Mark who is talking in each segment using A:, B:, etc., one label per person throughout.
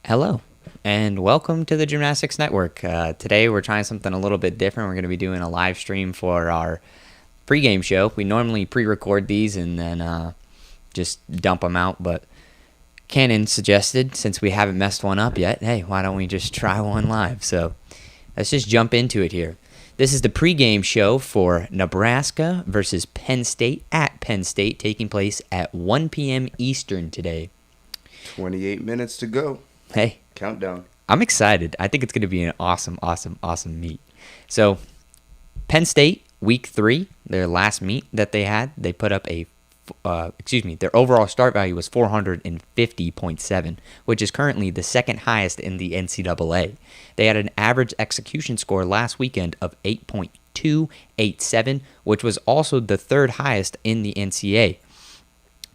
A: Hello, and welcome to the Gymnastics Network. Today we're trying something a little bit different. We're going to be doing a live stream for our pregame show. We normally pre-record these and then just dump them out, but Cannon suggested, since we haven't messed one up yet, hey, why don't we just try one live? So let's just jump into it here. This is the pregame show for Nebraska versus Penn State at Penn State, taking place at 1 p.m. Eastern today.
B: 28 minutes to go.
A: Hey.
B: Countdown.
A: I'm excited. I think it's going to be an awesome meet. So, Penn State, week 3, their last meet that they had, they put up their overall start value was 450.7, which is currently the second highest in the NCAA. They had an average execution score last weekend of 8.287, which was also the third highest in the NCAA.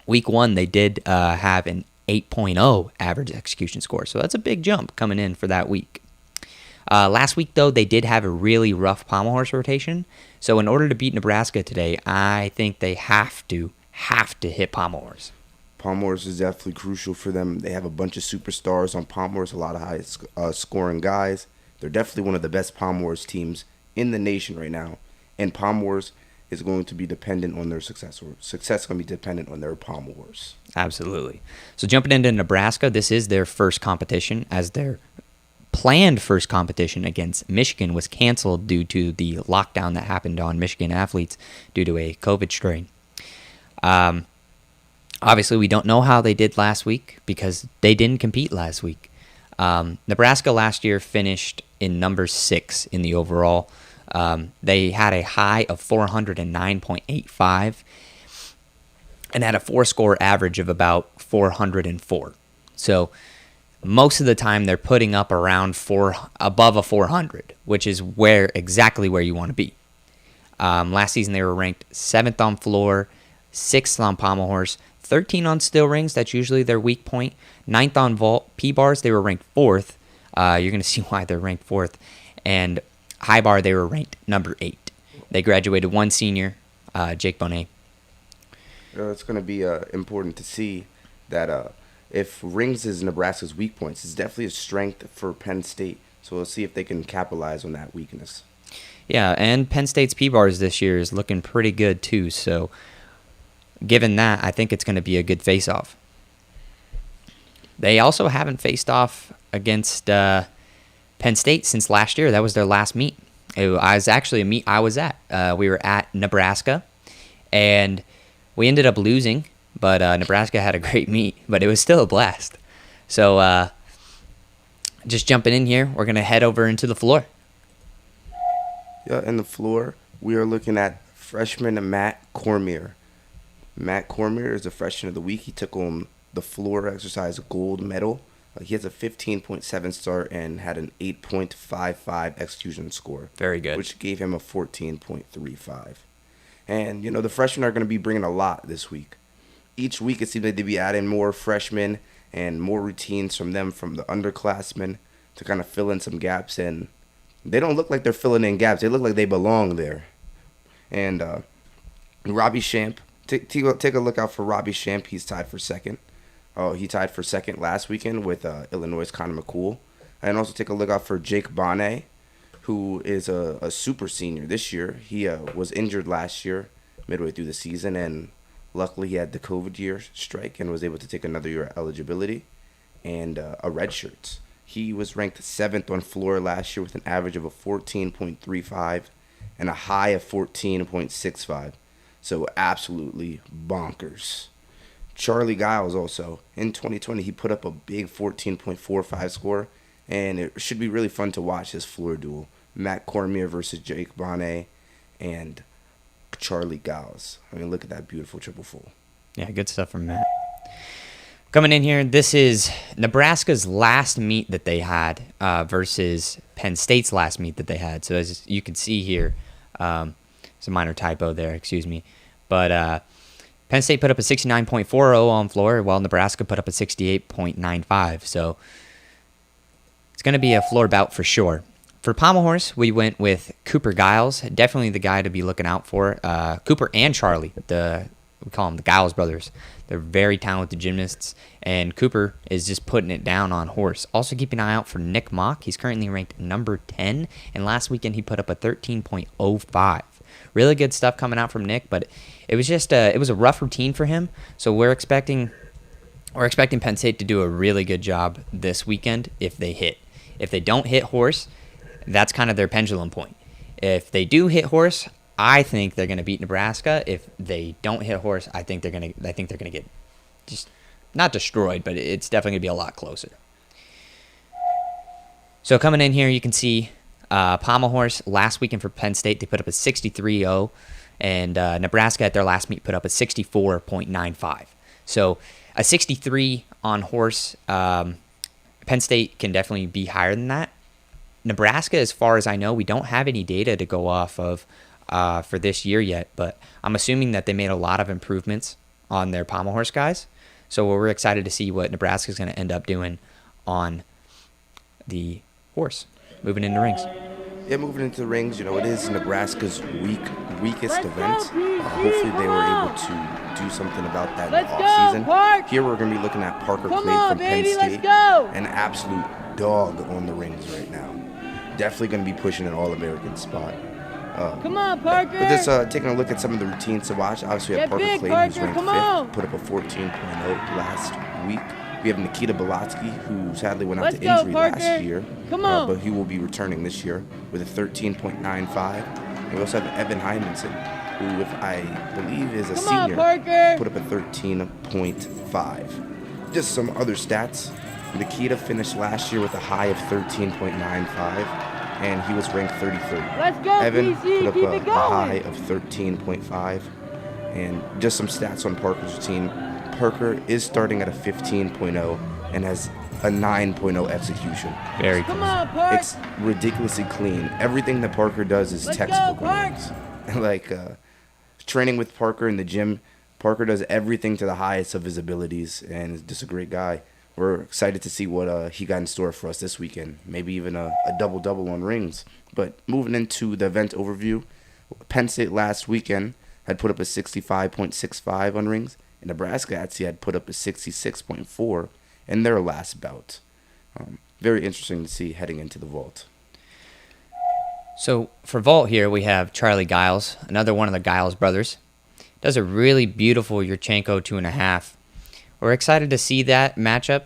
A: Week 1, they did have an 8.0 average execution score. So that's a big jump coming in for that week. Last week, though, they did have a really rough pommel horse rotation. So in order to beat Nebraska today, I think they have to hit pommel horse.
B: Pommel horse is definitely crucial for them. They have a bunch of superstars on pommel horse, a lot of high scoring guys. They're definitely one of the best pommel horse teams in the nation right now. And pommel horse is going to be dependent on their success. Or success is going to be dependent on their pommel horse.
A: Absolutely. So jumping into Nebraska, this is their first competition, as their planned first competition against Michigan was canceled due to the lockdown that happened on Michigan athletes due to a COVID strain. Obviously, we don't know how they did last week because they didn't compete last week. Nebraska last year finished in number 6 in the overall. They had a high of 409.85 and had a 4-score average of about 404. So most of the time they're putting up around above a 400, which is exactly where you want to be. Last season they were ranked 7th on floor, 6th on pommel horse, 13 on still rings. That's usually their weak point. 9th on vault. P-bars, they were ranked 4th. You're going to see why they're ranked 4th. And high bar, they were ranked number 8. They graduated one senior, Jake Bonet.
B: It's going to be important to see that if rings is Nebraska's weak points, it's definitely a strength for Penn State. So we'll see if they can capitalize on that weakness.
A: Yeah, and Penn State's P-bars this year is looking pretty good too. So given that, I think it's going to be a good face-off. They also haven't faced off against Penn State since last year. That was their last meet. It was actually a meet I was at. We were at Nebraska, and we ended up losing, but Nebraska had a great meet, but it was still a blast. So just jumping in here, we're going to head over into the floor.
B: Yeah, in the floor, we are looking at freshman Matt Cormier. Matt Cormier is the freshman of the week. He took home the floor exercise gold medal. He has a 15.7 start and had an 8.55 execution score.
A: Very good.
B: Which gave him a 14.35. And, the freshmen are going to be bringing a lot this week. Each week it seems like they'd be adding more freshmen and more routines from the underclassmen to kind of fill in some gaps. And they don't look like they're filling in gaps. They look like they belong there. And Robbie Shamp, take a look out for Robbie Shamp. He's tied for second. He tied for second last weekend with Illinois' Connor McCool. And also take a look out for Jake Bonnet, who is a super senior this year. He was injured last year, midway through the season, and luckily he had the COVID year strike and was able to take another year of eligibility and a red shirt. He was ranked 7th on floor last year with an average of a 14.35 and a high of 14.65. So absolutely bonkers. Charlie Giles also, in 2020, he put up a big 14.45 score, and it should be really fun to watch this floor duel. Matt Cormier versus Jake Bonnet and Charlie Giles. I mean, look at that beautiful triple full.
A: Yeah, good stuff from Matt. Coming in here, this is Nebraska's last meet that they had versus Penn State's last meet that they had. So as you can see here, it's a minor typo there, excuse me. But Penn State put up a 69.40 on floor, while Nebraska put up a 68.95. So it's going to be a floor bout for sure. For pommel horse, we went with Cooper Giles, definitely the guy to be looking out for. Cooper and Charlie, the we call them the Giles brothers. They're very talented gymnasts, and Cooper is just putting it down on horse. Also keep an eye out for Nick Mock. He's currently ranked number 10, and last weekend he put up a 13.05. Really good stuff coming out from Nick, but it was just it was a rough routine for him. So we're expecting Penn State to do a really good job this weekend if they hit. If they don't hit horse, that's kind of their pendulum point. If they do hit horse, I think they're going to beat Nebraska. If they don't hit horse, I think they're going to get just not destroyed, but it's definitely going to be a lot closer. So coming in here, you can see Pommel horse last weekend for Penn State, they put up a 63.0, and Nebraska at their last meet put up a 64.95. So a 63 on horse, Penn State can definitely be higher than that. Nebraska, as far as I know, we don't have any data to go off of for this year yet, but I'm assuming that they made a lot of improvements on their pommel horse guys. So we're excited to see what Nebraska is going to end up doing on the horse, moving into rings.
B: Yeah, moving into the rings, it is Nebraska's weakest event. Hopefully they were able to do something about that in the offseason. Here we're going to be looking at Parker Clay from Penn State, an absolute dog on the rings right now. Definitely going to be pushing an All-American spot.
C: Come on, Parker.
B: But just taking a look at some of the routines to watch. Obviously, we have Parker Clay, who's ranked 5th, put up a 14.0 last week. We have Nikita Belatsky, who sadly went out to injury last year, but he will be returning this year with a 13.95. And we also have Evan Hymanson, who, if I believe, is a senior, put up a 13.5. Just some other stats. Nikita finished last year with a high of 13.95, and he was ranked 33rd.
C: Let's go,
B: Evan
C: PC.
B: put up a high of 13.5, and just some stats on Parker's routine. Parker is starting at a 15.0 and has a 9.0 execution.
A: Very cool.
C: Come on, Parker.
B: It's ridiculously clean. Everything that Parker does is textbook on rings. Like training with Parker in the gym, Parker does everything to the highest of his abilities, and is just a great guy. We're excited to see what he got in store for us this weekend. Maybe even a double-double on rings. But moving into the event overview, Penn State last weekend had put up a 65.65 on rings, and Nebraska actually had put up a 66.4 in their last bout. Very interesting to see heading into the vault.
A: So for vault here, we have Charlie Giles, another one of the Giles brothers. Does a really beautiful Yurchenko 2.5. We're excited to see that matchup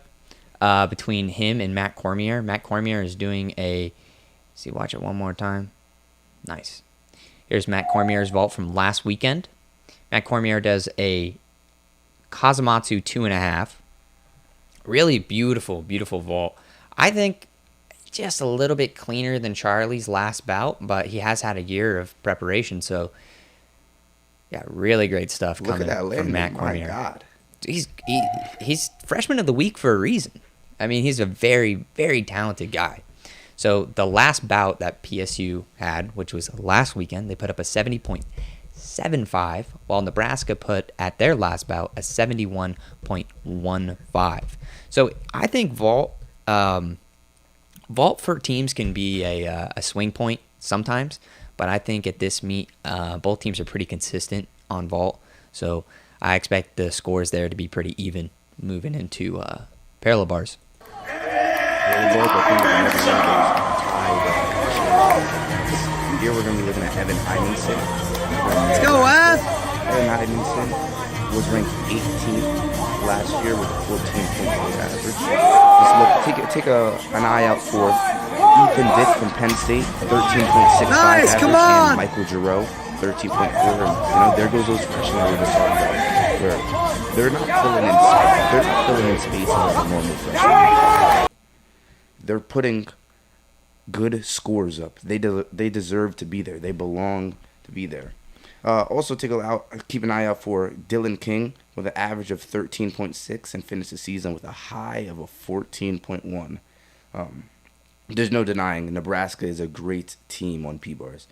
A: between him and Matt Cormier. Matt Cormier is doing watch it one more time. Nice. Here's Matt Cormier's vault from last weekend. Matt Cormier does a Kazumatsu 2.5. Really beautiful, beautiful vault. I think just a little bit cleaner than Charlie's last bout, but he has had a year of preparation, so yeah, really great stuff coming from Matt Cormier.
B: My God.
A: He's freshman of the week for a reason. I mean, he's a very, very talented guy. So the last bout that PSU had, which was last weekend, they put up a 70.75, while Nebraska put at their last bout a 71.15. So I think vault for teams can be a swing point sometimes, but I think at this meet, both teams are pretty consistent on vault. So I expect the scores there to be pretty even moving into parallel bars.
B: Here we're going to be looking at Evan Hymanson.
C: Let's go, Ev!
B: Evan Hymanson was ranked 18th last year with a 14.8 average. Take an eye out for Ethan Dick from Penn State, 13.65
C: nice,
B: average,
C: come on!
B: and Michael Giroux, 13.4. And there goes those freshmen we were talking about, where they're not filling in spaces like a normal freshman. They're putting good scores up. They deserve to be there. They belong to be there. Also, keep an eye out for Dylan King with an average of 13.6 and finish the season with a high of a 14.1. There's no denying Nebraska is a great team on P-bars.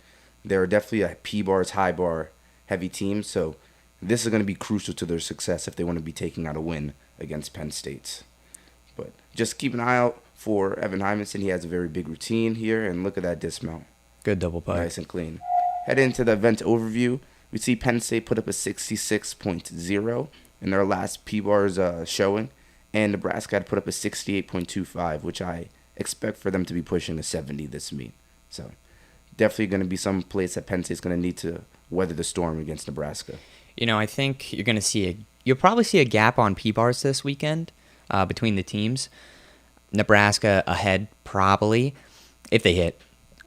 B: They're definitely a P-bars, high bar heavy team, so this is going to be crucial to their success if they want to be taking out a win against Penn State. But just keep an eye out for Evan Hymanson. He has a very big routine here, and look at that dismount.
A: Good double pipe.
B: Nice and clean. Head into the event overview. We see Penn State put up a 66.0 in their last P-Bars showing, and Nebraska had put up a 68.25, which I expect for them to be pushing a 70 this meet. So definitely going to be some place that Penn State's going to need to weather the storm against Nebraska.
A: I think you'll probably see a gap on P-Bars this weekend between the teams. Nebraska ahead probably if they hit.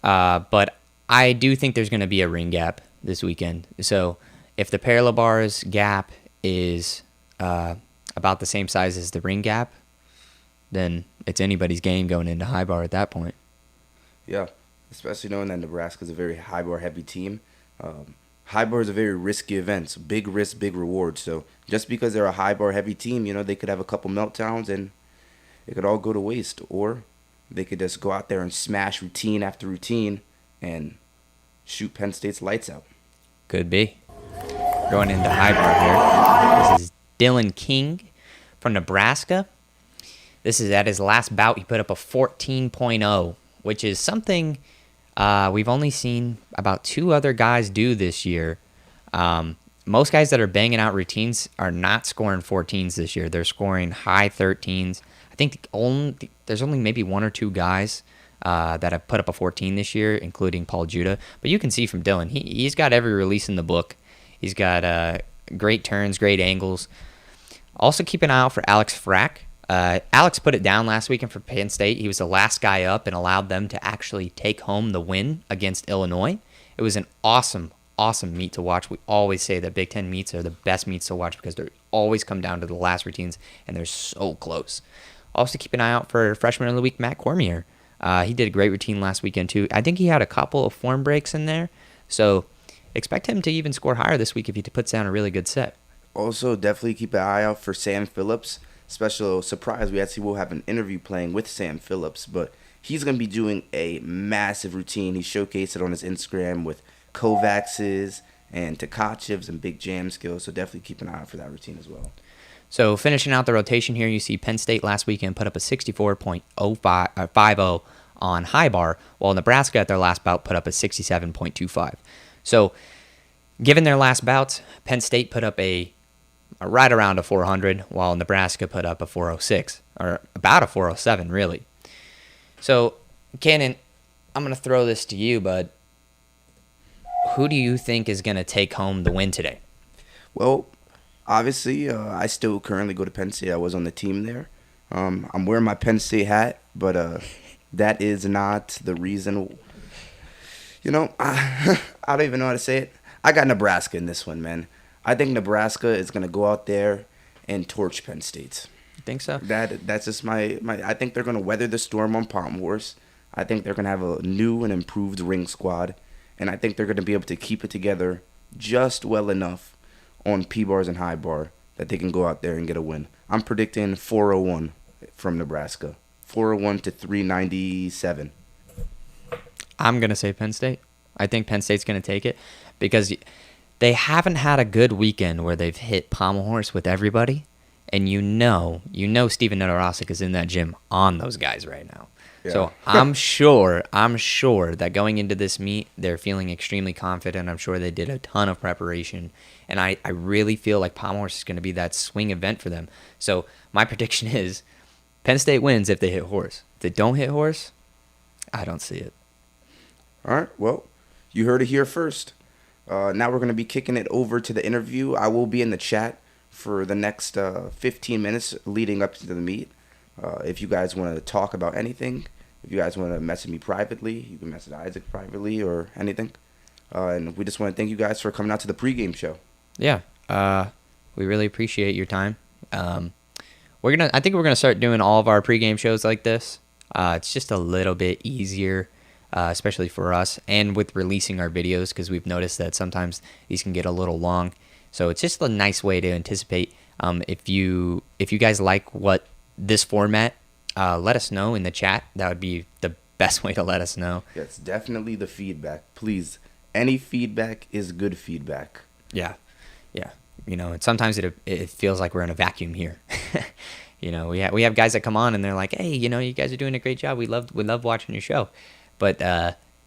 A: But I do think there's going to be a ring gap this weekend. So if the parallel bars gap is about the same size as the ring gap, then it's anybody's game going into high bar at that point.
B: Yeah, especially knowing that Nebraska is a very high bar heavy team. High bar is a very risky event. So big risk, big reward. So just because they're a high bar heavy team, they could have a couple meltdowns and it could all go to waste. Or they could just go out there and smash routine after routine and shoot Penn State's lights out.
A: Could be. Going into high bar here. This is Dylan King from Nebraska. This is at his last bout. He put up a 14.0, which is something we've only seen about 2 other guys do this year. Most guys that are banging out routines are not scoring 14s this year. They're scoring high 13s. I think there's only maybe 1 or 2 guys that have put up a 14 this year, including Paul Judah. But you can see from Dylan, he's got every release in the book. He's got great turns, great angles. Also keep an eye out for Alex Frack. Alex put it down last weekend for Penn State. He was the last guy up and allowed them to actually take home the win against Illinois. It was an awesome meet to watch. We always say that Big Ten meets are the best meets to watch because they always come down to the last routines, and they're so close. Also keep an eye out for Freshman of the Week, Matt Cormier. He did a great routine last weekend, too. I think he had a couple of form breaks in there, so expect him to even score higher this week if he puts down a really good set.
B: Also, definitely keep an eye out for Sam Phillips. Special surprise, we actually will have an interview playing with Sam Phillips, but he's going to be doing a massive routine. He showcased it on his Instagram with Kovacs's and Tkachev's and big jam skills, so definitely keep an eye out for that routine as well.
A: So finishing out the rotation here, you see Penn State last weekend put up a 64.50 on high bar, while Nebraska at their last bout put up a 67.25. So given their last bouts, Penn State put up a right around a 400, while Nebraska put up a 406, or about a 407, really. So, Cannon, I'm going to throw this to you, bud. Who do you think is going to take home the win today?
B: Well, obviously, I still currently go to Penn State. I was on the team there. I'm wearing my Penn State hat, but that is not the reason. I don't even know how to say it. I got Nebraska in this one, man. I think Nebraska is going to go out there and torch Penn State.
A: You think so?
B: That's just my. I think they're going to weather the storm on Palm Horse. I think they're going to have a new and improved ring squad. And I think they're going to be able to keep it together just well enough on P-bars and high bar that they can go out there and get a win. I'm predicting 401 from Nebraska. 401 to 397.
A: I'm going to say Penn State. I think Penn State's going to take it because they haven't had a good weekend where they've hit pommel horse with everybody, and you know Steven Nedorosik is in that gym on those guys right now. Yeah. So I'm sure that going into this meet, they're feeling extremely confident. I'm sure they did a ton of preparation, and I really feel like pommel horse is going to be that swing event for them. So my prediction is Penn State wins if they hit horse. If they don't hit horse, I don't see it.
B: All right, well, you heard it here first. Now we're going to be kicking it over to the interview. I will be in the chat for the next 15 minutes leading up to the meet. If you guys want to talk about anything, if you guys want to message me privately, you can message Isaac privately or anything. And we just want to thank you guys for coming out to the pregame show.
A: Yeah, we really appreciate your time. I think we're gonna start doing all of our pregame shows like this. It's just a little bit easier. Especially for us, and with releasing our videos, because we've noticed that sometimes these can get a little long. So it's just a nice way to anticipate. If you guys like what this format, let us know in the chat. That would be the best way to let us know.
B: Yeah, it's definitely the feedback. Please, any feedback is good feedback.
A: Yeah. And sometimes it feels like we're in a vacuum here. We have guys that come on and they're like, hey, you guys are doing a great job. We love watching your show. But,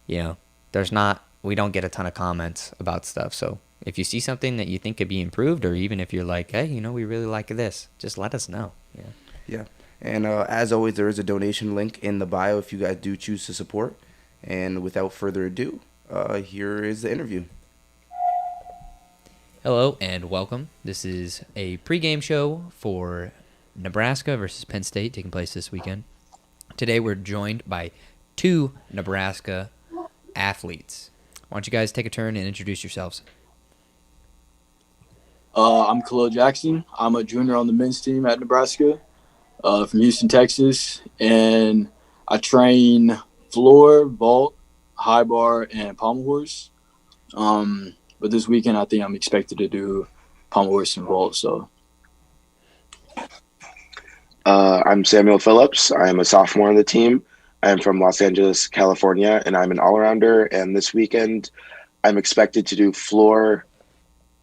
A: we don't get a ton of comments about stuff. So if you see something that you think could be improved, or even if you're like, hey, we really like this, just let us know. Yeah.
B: Yeah. And as always, there is a donation link in the bio if you guys do choose to support. And without further ado, here is the interview.
A: Hello and welcome. This is a pregame show for Nebraska versus Penn State taking place this weekend. Today we're joined by two Nebraska athletes. Why don't you guys take a turn and introduce yourselves?
D: I'm Khalil Jackson. I'm a junior on the men's team at Nebraska from Houston, Texas. And I train floor, vault, high bar, and pommel horse. But this weekend, I think I'm expected to do pommel horse and vault. So,
E: I'm Samuel Phillips. I'm a sophomore on the team. I'm from Los Angeles, California, and I'm an all-arounder. And this weekend, I'm expected to do floor,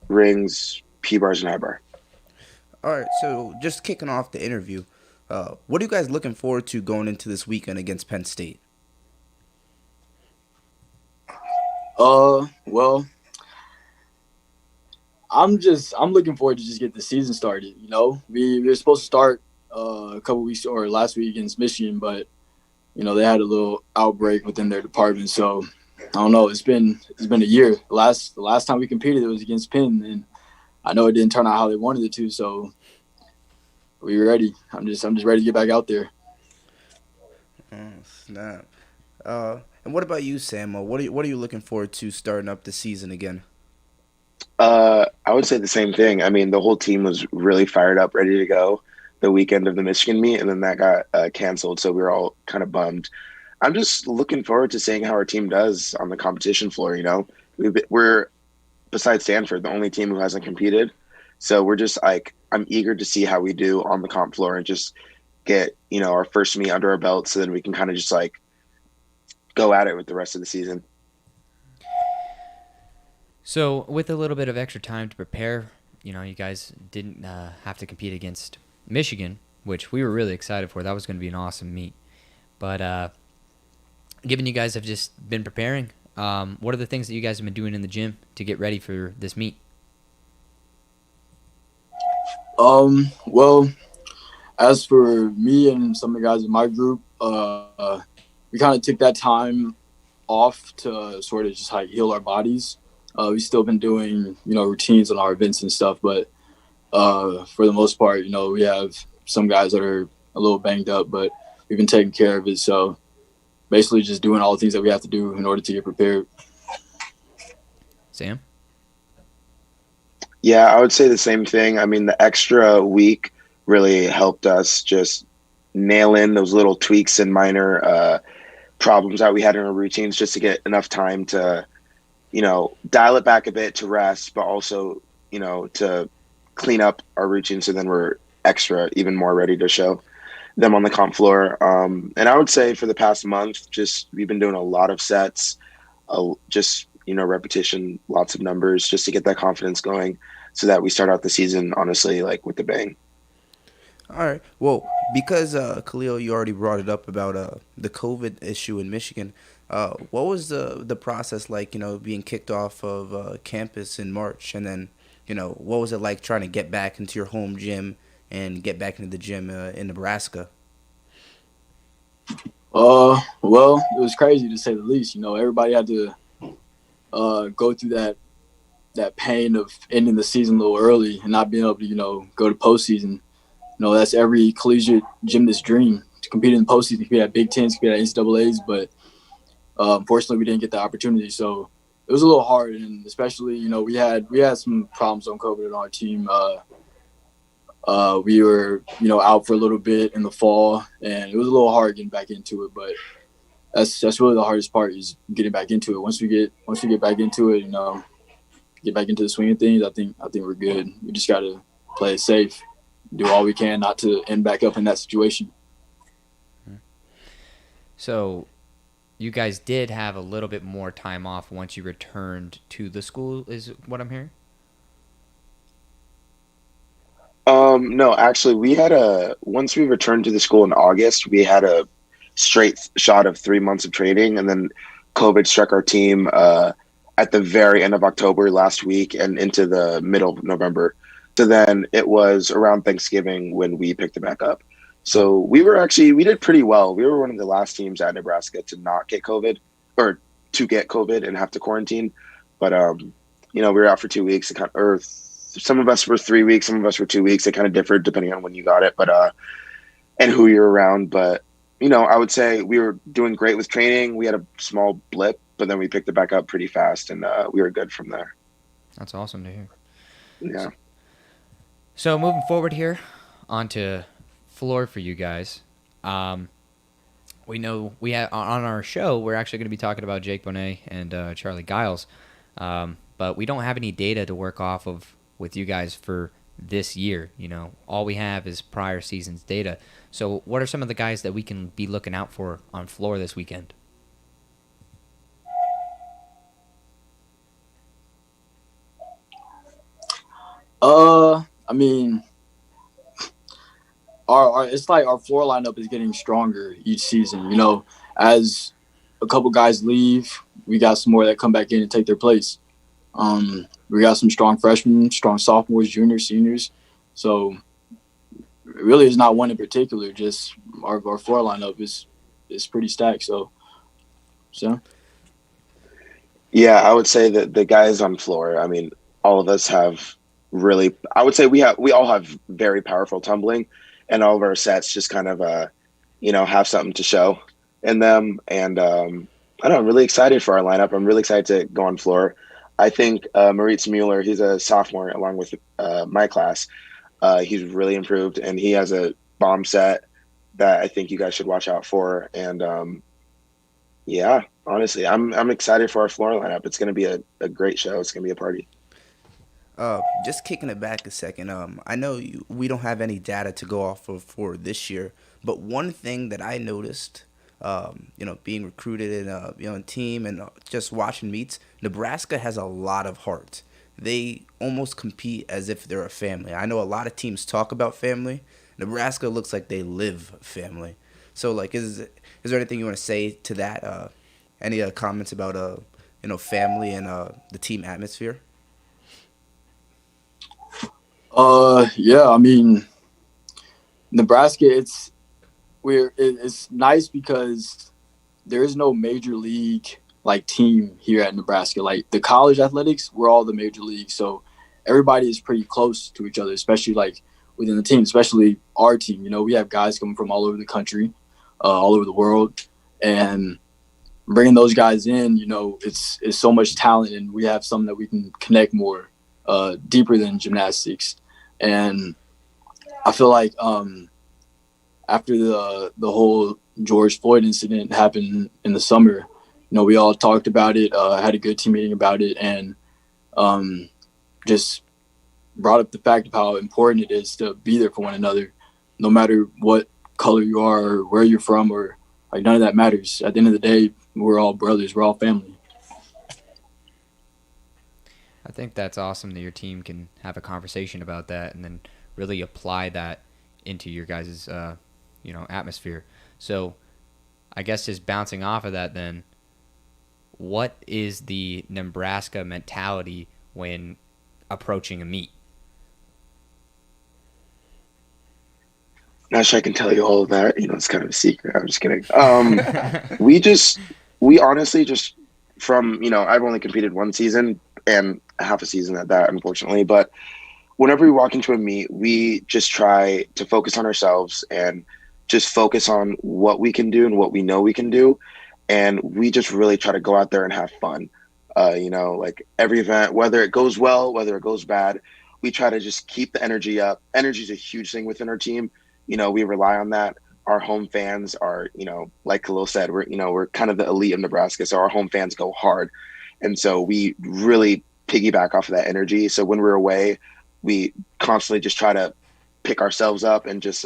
E: rings, P-bars, and high bar.
B: All right, so just kicking off the interview, what are you guys looking forward to going into this weekend against Penn State?
D: Well, I'm looking forward to just get the season started. We were supposed to start a couple weeks or last week against Michigan, but they had a little outbreak within their department. So I don't know. It's been a year. The last time we competed, it was against Penn, and I know it didn't turn out how they wanted it to. So we were ready. I'm just ready to get back out there.
B: Oh, snap. And what about you, Samuel? What are you looking forward to starting up the season again?
E: I would say the same thing. I mean, the whole team was really fired up, ready to go the weekend of the Michigan meet, and then that got canceled, so we were all kind of bummed. I'm just looking forward to seeing how our team does on the competition floor. We're, besides Stanford, the only team who hasn't competed, so we're just like, I'm eager to see how we do on the comp floor and just get our first meet under our belt, so then we can kind of just like go at it with the rest of the season.
A: So with a little bit of extra time to prepare, you guys didn't have to compete against Michigan, which we were really excited for. That was going to be an awesome meet. But given you guys have just been preparing, what are the things that you guys have been doing in the gym to get ready for this meet?
D: Well, as for me and some of the guys in my group, we kind of took that time off to sort of just like heal our bodies. We've still been doing, routines on our events and stuff, but for the most part, we have some guys that are a little banged up, but we've been taking care of it. So basically just doing all the things that we have to do in order to get prepared.
A: Sam?
E: Yeah, I would say the same thing. I mean, the extra week really helped us just nail in those little tweaks and minor problems that we had in our routines, just to get enough time to dial it back a bit to rest, but also, to clean up our routine, so then we're even more ready to show them on the comp floor. And I would say for the past month, we've been doing a lot of sets, repetition, lots of numbers, just to get that confidence going, so that we start out the season, honestly, like with a bang.
B: All right. Well, because Khalil, you already brought it up about the COVID issue in Michigan. What was the process like, being kicked off of campus in March, and then, what was it like trying to get back into your home gym and get back into the gym in Nebraska?
D: Well, it was crazy to say the least. Everybody had to go through that pain of ending the season a little early and not being able to, go to postseason. That's every collegiate gymnast's dream, to compete in the postseason, compete at Big Tens, compete at NCAAs, but unfortunately we didn't get the opportunity. So it was a little hard, and especially, we had some problems on COVID on our team. We were, out for a little bit in the fall, and it was a little hard getting back into it, but that's really the hardest part, is getting back into it. Once we get back into it, get back into the swing of things, I think we're good. We just got to play it safe, do all we can not to end back up in that situation.
A: So you guys did have a little bit more time off once you returned to the school, is what I'm hearing?
E: No, actually, once we returned to the school in August, we had a straight shot of 3 months of training, and then COVID struck our team at the very end of October last week and into the middle of November. So then it was around Thanksgiving when we picked it back up. So we did pretty well. We were one of the last teams at Nebraska to not get COVID or to get COVID and have to quarantine. But, we were out for 2 weeks, or some of us were 3 weeks, some of us were 2 weeks. It kind of differed depending on when you got it, and who you're around. But, I would say we were doing great with training. We had a small blip, but then we picked it back up pretty fast, and we were good from there.
A: That's awesome to hear.
E: Yeah.
A: So moving forward here, onto floor for you guys. We know we have on our show, we're actually going to be talking about Jake Bonet and Charlie Giles, but we don't have any data to work off of with you guys for this year. All we have is prior season's data. So what are some of the guys that we can be looking out for on floor this weekend?
D: I mean, it's like our floor lineup is getting stronger each season. As a couple guys leave, we got some more that come back in and take their place. We got some strong freshmen, strong sophomores, juniors, seniors. So really, it's not one in particular. Just our floor lineup is pretty stacked. So.
E: Yeah, I would say that the guys on floor, I mean, all of us have really, I would say we all have very powerful tumbling, and all of our sets just kind of, have something to show in them. And I'm really excited for our lineup. I'm really excited to go on floor. I think Moritz Mueller, he's a sophomore along with my class. He's really improved, and he has a bomb set that I think you guys should watch out for. And yeah, honestly, I'm excited for our floor lineup. It's going to be a great show. It's going to be a party.
B: Just kicking it back a second. I know we don't have any data to go off of for this year, but one thing that I noticed, being recruited in a team and just watching meets, Nebraska has a lot of heart. They almost compete as if they're a family. I know a lot of teams talk about family. Nebraska looks like they live family. So, is there anything you want to say to that? Any comments about family and the team atmosphere?
D: Yeah, I mean, Nebraska, it's nice because there is no major league team here at Nebraska. Like the college athletics, we're all the major league, so everybody is pretty close to each other, especially within the team, especially our team. We have guys coming from all over the country, all over the world, and bringing those guys in, it's so much talent, and we have some that we can connect more deeper than gymnastics. And I feel like after the whole George Floyd incident happened in the summer, we all talked about it, had a good team meeting about it, and just brought up the fact of how important it is to be there for one another, no matter what color you are or where you're from, or none of that matters. At the end of the day, we're all brothers, we're all family.
A: I think that's awesome that your team can have a conversation about that and then really apply that into your guys' atmosphere. So I guess just bouncing off of that then, what is the Nebraska mentality when approaching a meet?
E: Not sure I can tell you all of that. It's kind of a secret. I'm just kidding. We honestly just from, I've only competed one season and half a season at that, unfortunately. But whenever we walk into a meet, we just try to focus on ourselves and just focus on what we can do and what we know we can do. And we just really try to go out there and have fun. Every event, whether it goes well, whether it goes bad, we try to just keep the energy up. Energy is a huge thing within our team. We rely on that. Our home fans are, like Khalil said, we're kind of the elite of Nebraska. So our home fans go hard. And so we really piggyback off of that energy. So when we're away, we constantly just try to pick ourselves up and just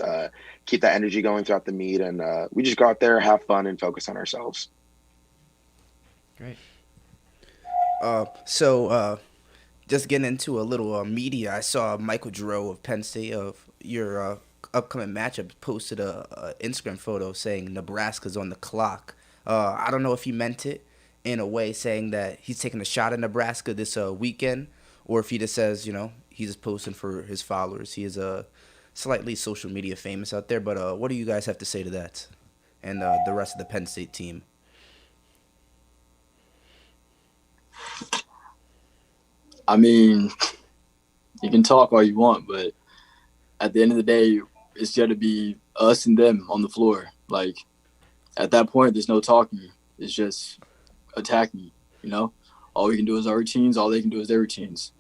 E: keep that energy going throughout the meet. And we just go out there, have fun, and focus on ourselves.
A: Great.
B: So just getting into a little media, I saw Michael Giroux of Penn State of your upcoming matchup posted a Instagram photo saying Nebraska's on the clock. I don't know if he meant it, in a way saying that he's taking a shot at Nebraska this weekend, or if he just says, he's just posting for his followers. He is slightly social media famous out there, but what do you guys have to say to that and the rest of the Penn State team?
D: I mean, you can talk all you want, but at the end of the day, it's got to be us and them on the floor. Like, at that point, there's no talking. It's just attacking, All we can do is our routines. All they can do is their routines.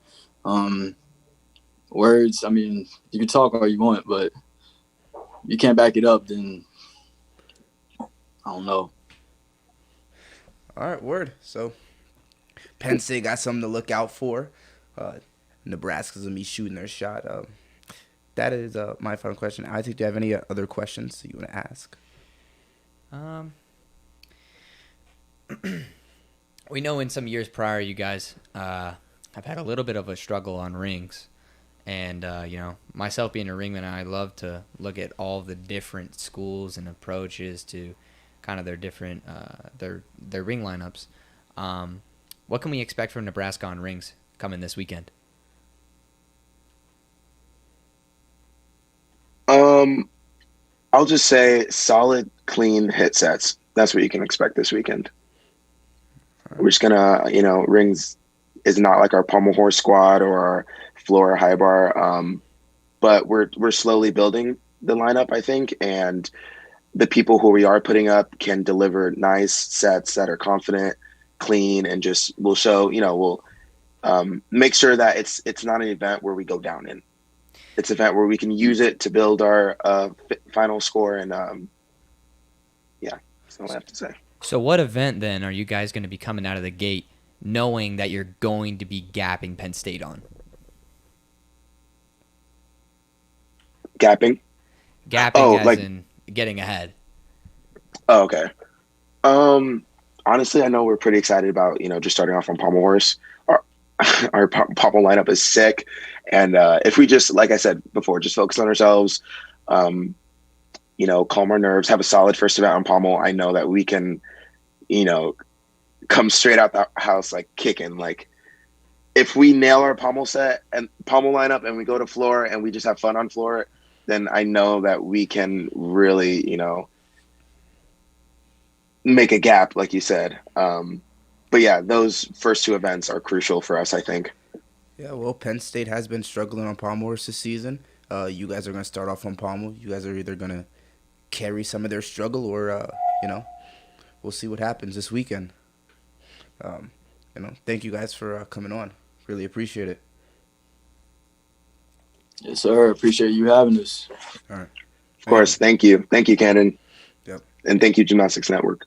D: Words, I mean, you can talk all you want, but you can't back it up, then I don't know.
B: All right, word. So Penn State got something to look out for. Nebraska's going to be shooting their shot. That is my final question. Isaac, do you have any other questions that you want to ask?
A: We know in some years prior, you guys have had a little bit of a struggle on rings. And, myself being a ringman, I love to look at all the different schools and approaches to kind of their different, their ring lineups. What can we expect from Nebraska on rings coming this weekend?
E: I'll just say solid, clean hit sets. That's what you can expect this weekend. We're just gonna, rings is not like our pommel horse squad or our floor high bar, but we're slowly building the lineup, I think, and the people who we are putting up can deliver nice sets that are confident, clean, and just will show, we'll make sure that it's not an event where we go down in. It's an event where we can use it to build our final score, and that's all I have to say.
A: So what event, then, are you guys going to be coming out of the gate knowing that you're going to be gapping Penn State on?
E: Gapping?
A: Gapping in getting ahead.
E: Oh, okay. Honestly, I know we're pretty excited about, just starting off on pommel horse. Our pommel lineup is sick. And if we just, like I said before, just focus on ourselves, calm our nerves, have a solid first event on pommel, I know that we can, come straight out the house like kicking. Like, if we nail our pommel set and pommel lineup and we go to floor and we just have fun on floor, then I know that we can really, make a gap, like you said. But yeah, those first two events are crucial for us, I think.
B: Yeah, well, Penn State has been struggling on pommel horse this season. You guys are going to start off on pommel. You guys are either going to carry some of their struggle or, we'll see what happens this weekend. Thank you guys for coming on. Really appreciate it.
D: Yes, sir. Appreciate you having us.
B: All right.
E: Of course. Thank you. Thank you, Cannon.
B: Yep.
E: And thank you, Gymnastics Network.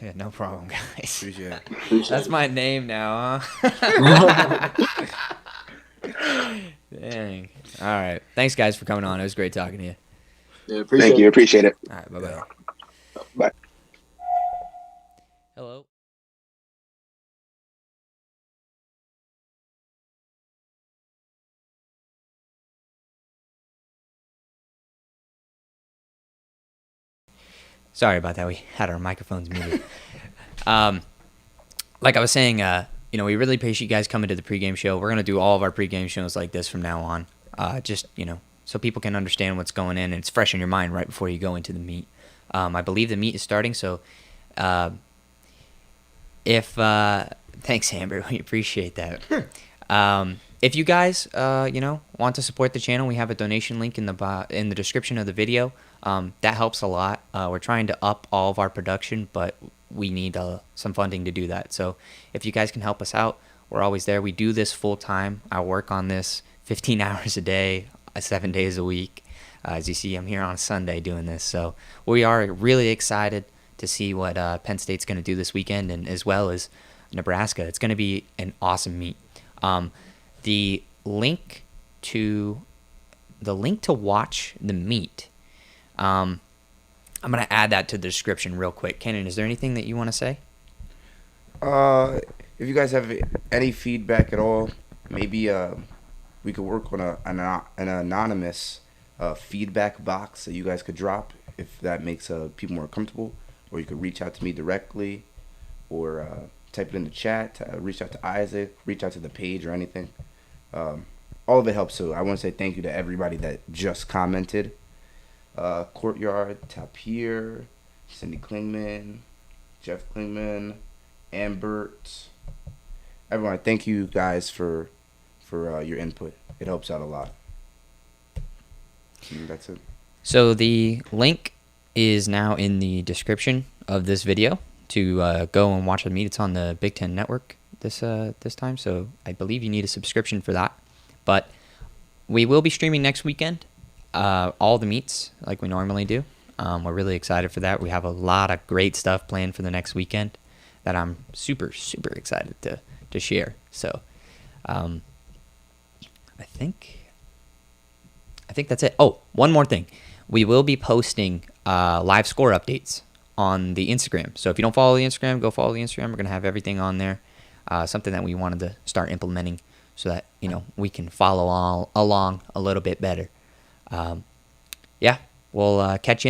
A: Yeah, no problem, guys.
B: Appreciate it.
A: That's my name now, huh? Dang. All right. Thanks, guys, for coming on. It was great talking to you.
D: Yeah,
E: Thank you. Appreciate it.
A: All right. Bye-bye.
E: Bye.
A: Hello. Sorry about that. We had our microphones muted. Like I was saying, we really appreciate you guys coming to the pregame show. We're going to do all of our pregame shows like this from now on. So people can understand what's going in and it's fresh in your mind right before you go into the meet. I believe the meet is starting, so thanks, Amber. We appreciate that. If you guys, want to support the channel, we have a donation link in the description of the video. That helps a lot. We're trying to up all of our production, but we need some funding to do that. So if you guys can help us out, we're always there. We do this full time. I work on this 15 hours a day, 7 days a week. As you see, I'm here on Sunday doing this. So we are really excited to see what Penn State's going to do this weekend, and as well as Nebraska. It's going to be an awesome meet. The link to watch the meet, I'm going to add that to the description real quick. Kenan, is there anything that you want to say?
B: If you guys have any feedback at all, maybe we could work on an anonymous feedback box that you guys could drop if that makes people more comfortable, or you could reach out to me directly, or type it in the chat, reach out to Isaac, reach out to the page or anything. All of it helps. So I want to say thank you to everybody that just commented. Courtyard, Tapir, Cindy Klingman, Jeff Klingman, Ambert, everyone. Thank you guys for your input. It helps out a lot. And that's it.
A: So the link is now in the description of this video to go and watch the meet. It's on the Big Ten Network this time, so I believe you need a subscription for that. But we will be streaming next weekend, all the meets like we normally do. We're really excited for that. We have a lot of great stuff planned for the next weekend that I'm super, super excited to share. So I think that's it. Oh, one more thing. We will be posting live score updates on the Instagram. So if you don't follow the Instagram, go follow the Instagram. We're going to have everything on there. Something that we wanted to start implementing so that, we can follow along a little bit better. Yeah, we'll catch you